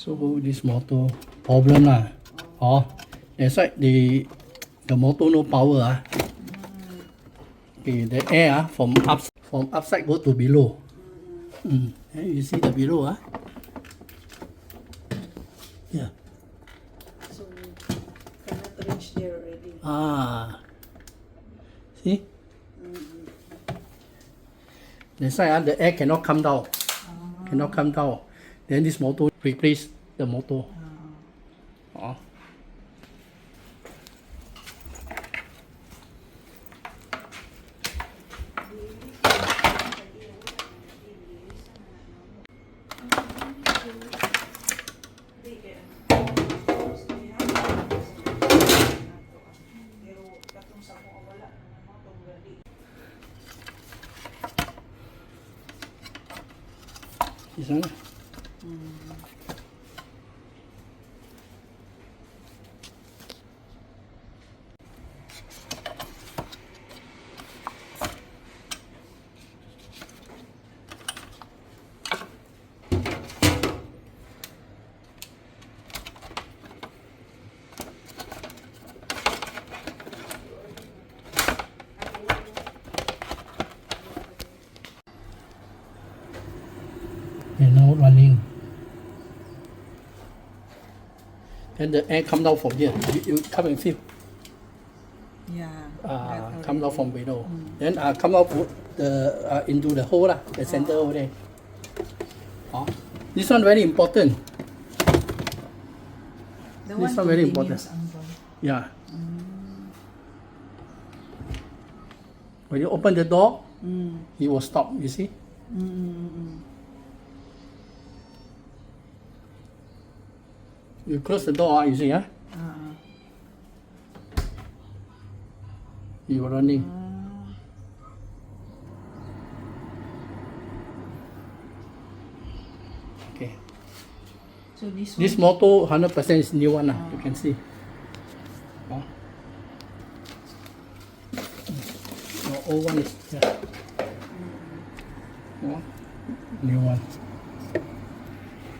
So this motor problem lah. Oh, that's why the motor no power ah. Okay, the air from upside go to below. You see the below ah. Yeah. So cannot reach there already. See? That's why the air cannot come down. Cannot come down. Then this motor replace the motor. Di sana. And now running. And the air come down from here. You come and feel. Yeah. Come down from below. Then come out into the hole lah, the center over there. This one very important. This one very important. Yeah. When you open the door, it will stop. You see? You close the door, you see, you are running. Okay. So this motor 100% is new one, you can see. The old one is new one.